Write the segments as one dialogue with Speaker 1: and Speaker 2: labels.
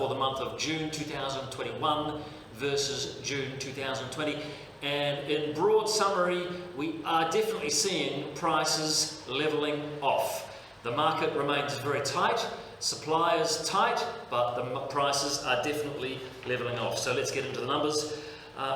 Speaker 1: for the month of June 2021 versus June 2020. And in broad summary, we are definitely seeing prices levelling off. The market remains very tight, supply is tight, but the prices are definitely levelling off. So let's get into the numbers.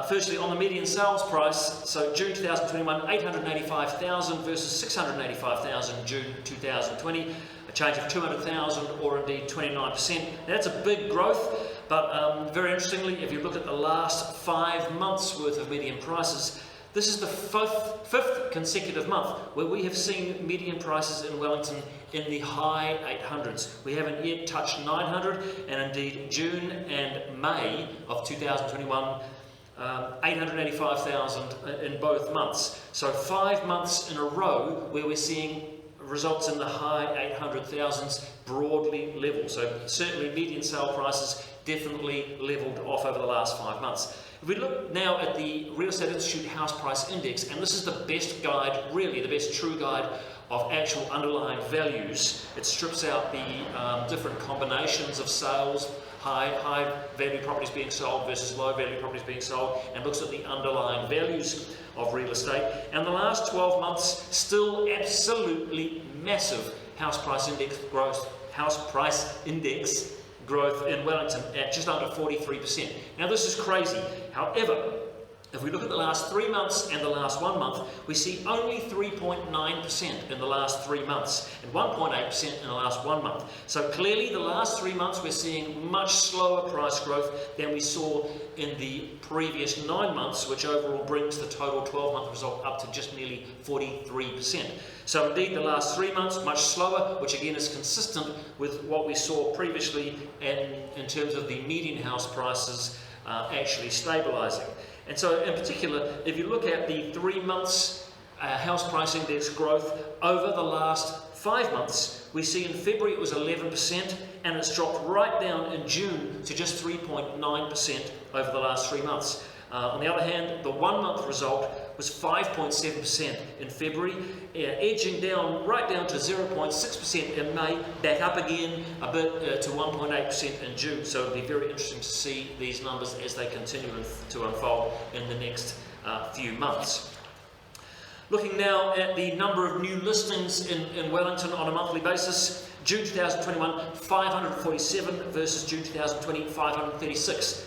Speaker 1: Firstly, on the median sales price, so June 2021, 885,000 versus 685,000 June 2020, a change of 200,000 or indeed 29%. Now, that's a big growth, but very interestingly, if you look at the last 5 months worth of median prices, this is the fifth consecutive month where we have seen median prices in Wellington in the high 800s. We haven't yet touched 900, and indeed June and May of 2021, 885,000 in both months. So 5 months in a row where we're seeing results in the high 800,000s broadly level. So certainly median sale prices definitely levelled off over the last 5 months. If we look now at the Real Estate Institute House Price Index, and this is the best guide, really the best true guide of actual underlying values. It strips out the different combinations of sales, high value properties being sold versus low value properties being sold, and looks at the underlying values of real estate. And the last 12 months, still absolutely massive house price index growth in Wellington at just under 43%. Now this is crazy. However, if we look at the last 3 months and the last 1 month, we see only 3.9% in the last 3 months and 1.8% in the last 1 month. So clearly the last 3 months we're seeing much slower price growth than we saw in the previous 9 months, which overall brings the total 12-month result up to just nearly 43%. So indeed the last 3 months much slower, which again is consistent with what we saw previously in terms of the median house prices actually stabilising. And so in particular, if you look at the 3 months house price index growth over the last 5 months, we see in February it was 11%, and it's dropped right down in June to just 3.9% over the last 3 months. On the other hand, the 1 month result was 5.7% in February, edging down right down to 0.6% in May, back up again a bit to 1.8% in June. So it'll be very interesting to see these numbers as they continue to unfold in the next few months. Looking now at the number of new listings in Wellington on a monthly basis, June 2021, 547 versus June 2020, 536.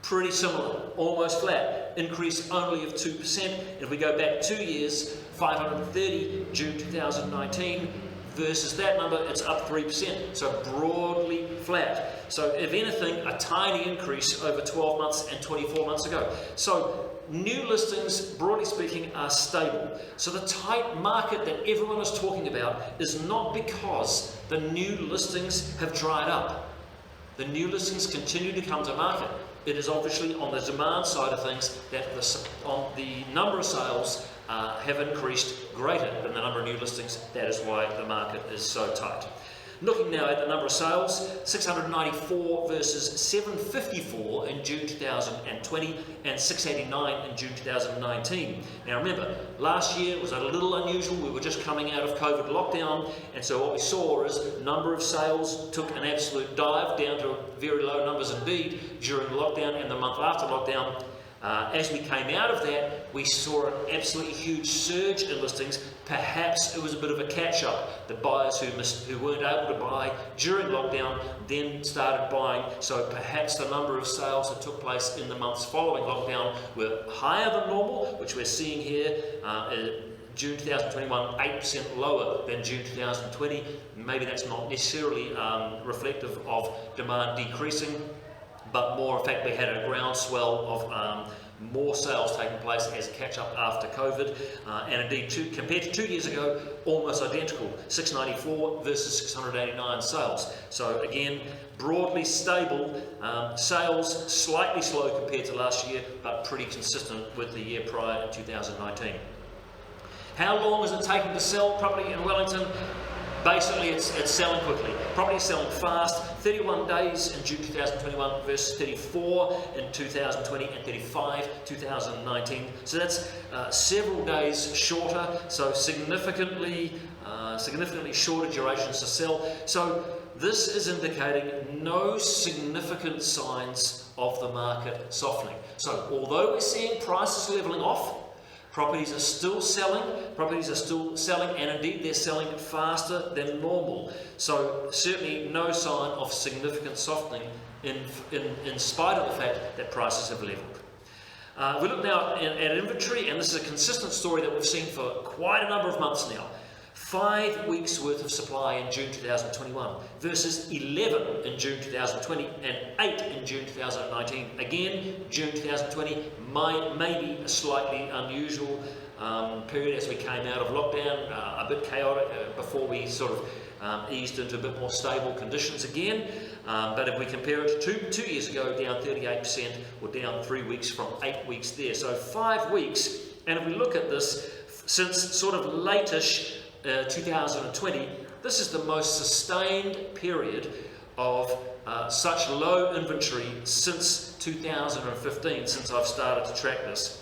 Speaker 1: Pretty similar, almost flat, increase only of 2%. If we go back 2 years, 530 June 2019 versus that number, it's up 3%, so broadly flat. So if anything, a tiny increase over 12 months and 24 months ago. So new listings, broadly speaking, are stable. So the tight market that everyone is talking about is not because the new listings have dried up. The new listings continue to come to market. It is obviously on the demand side of things that the number of sales have increased greater than the number of new listings. That is why the market is so tight. Looking now at the number of sales, 694 versus 754 in June 2020 and 689 in June 2019. Now remember, last year was a little unusual. We were just coming out of COVID lockdown, and so what we saw is number of sales took an absolute dive down to very low numbers indeed during lockdown and the month after lockdown. As we came out of that, we saw an absolutely huge surge in listings. Perhaps it was a bit of a catch-up. The buyers who weren't able to buy during lockdown then started buying, so perhaps the number of sales that took place in the months following lockdown were higher than normal, which we're seeing here. June 2021, 8% lower than June 2020. Maybe that's not necessarily reflective of demand decreasing, but more, in fact, we had a groundswell of more sales taking place as a catch-up after COVID, and indeed, compared to 2 years ago, almost identical, 694 versus 689 sales. So again, broadly stable, sales slightly slow compared to last year, but pretty consistent with the year prior in 2019. How long is it taking to sell property in Wellington? Basically, it's selling quickly. Property is selling fast. 31 days in June 2021 versus 34 in 2020 and 35 2019. So that's several days shorter. So significantly shorter durations to sell. So this is indicating no significant signs of the market softening. So although we're seeing prices levelling off, properties are still selling, and indeed they're selling faster than normal. So certainly no sign of significant softening in spite of the fact that prices have levelled. We look now at inventory, and this is a consistent story that we've seen for quite a number of months now. 5 weeks worth of supply in June 2021 versus 11 in June 2020 and 8 in June 2019. Again, June 2020 may be a slightly unusual period as we came out of lockdown, a bit chaotic before we sort of eased into a bit more stable conditions again. But if we compare it to 2 years ago, down 38%, or down 3 weeks from 8 weeks there. So 5 weeks, and if we look at this since sort of late-ish 2020, this is the most sustained period of such low inventory since 2015, since I've started to track this.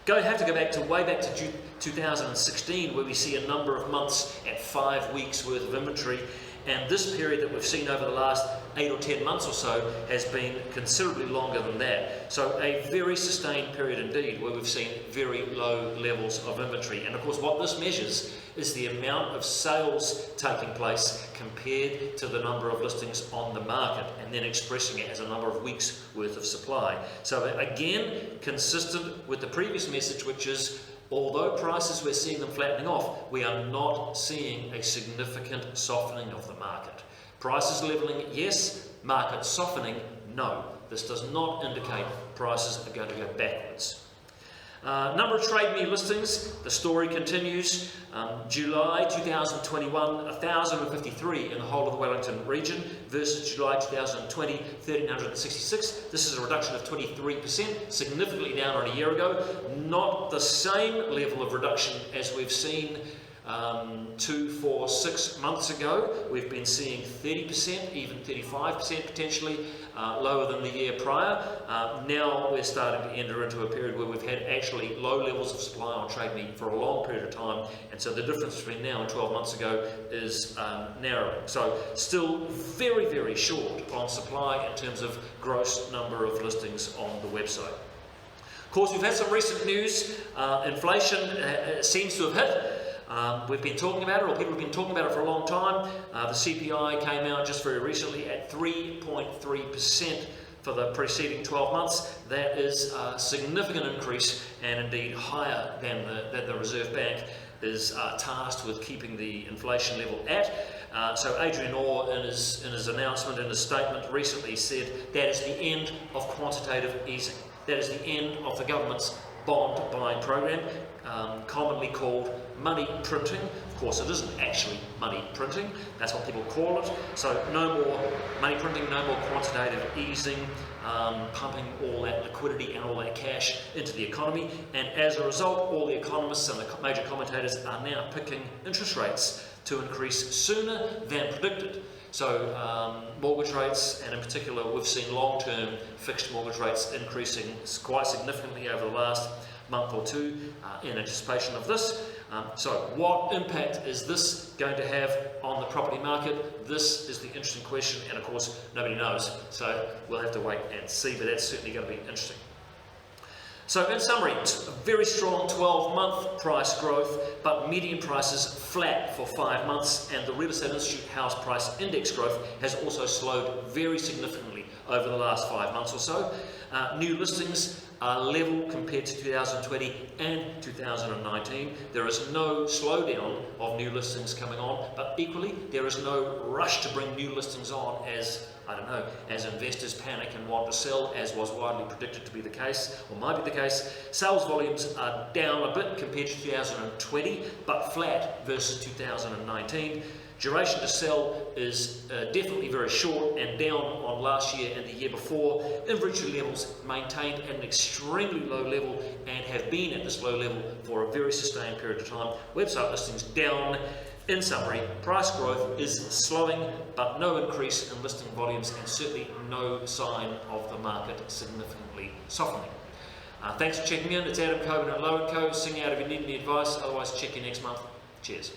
Speaker 1: Have to go back to way back to 2016, where we see a number of months at 5 weeks worth of inventory, and this period that we've seen over the last 8 or 10 months or so has been considerably longer than that. So a very sustained period indeed, where we've seen very low levels of inventory. And of course what this measures is the amount of sales taking place compared to the number of listings on the market, and then expressing it as a number of weeks worth of supply. So again, consistent with the previous message, which is although prices, we're seeing them flattening off, we are not seeing a significant softening of the market. Prices levelling, yes. Market softening, no. This does not indicate prices are going to go backwards. Number of trade me listings, the story continues. July 2021, 1,053 in the whole of the Wellington region versus July 2020, 1,366. This is a reduction of 23%, significantly down on a year ago. Not the same level of reduction as we've seen 2, 4, 6 months ago. We've been seeing 30%, even 35% potentially lower than the year prior. Now we're starting to enter into a period where we've had actually low levels of supply on trade meat for a long period of time, and so the difference between now and 12 months ago is narrowing. So still very, very short on supply in terms of gross number of listings on the website. Of course, we've had some recent news. Inflation seems to have hit. We've been talking about it, or people have been talking about it for a long time. The CPI came out just very recently at 3.3% for the preceding 12 months. That is a significant increase, and indeed higher than the Reserve Bank is tasked with keeping the inflation level at. So Adrian Orr, in his announcement, in his statement recently, said that is the end of quantitative easing. That is the end of the government's bond buying program, commonly called money printing. Of course, it isn't actually money printing, that's what people call it. So no more money printing, no more quantitative easing, pumping all that liquidity and all that cash into the economy. And as a result, all the economists and the major commentators are now picking interest rates to increase sooner than predicted. So mortgage rates, and in particular we've seen long-term fixed mortgage rates increasing quite significantly over the last month or two in anticipation of this. So what impact is this going to have on the property market? This is the interesting question, and of course nobody knows, so we'll have to wait and see, but that's certainly going to be interesting. So in summary, a very strong 12-month price growth, but median prices flat for 5 months, and the Real Estate Institute House Price Index growth has also slowed very significantly over the last 5 months or so. New listings are level compared to 2020 and 2019. There is no slowdown of new listings coming on, but equally there is no rush to bring new listings on as investors panic and want to sell, as was widely predicted to be the case, or might be the case. Sales volumes are down a bit compared to 2020, but flat versus 2019. Duration to sell is definitely very short and down on last year and the year before. Inventory levels maintained at an extremely low level and have been at this low level for a very sustained period of time. Website listings down. In summary, price growth is slowing, but no increase in listing volumes, and certainly no sign of the market significantly softening. Thanks for checking in. It's Adam Cockburn at Lowe Co. Sing out if you need any advice, otherwise check you next month. Cheers.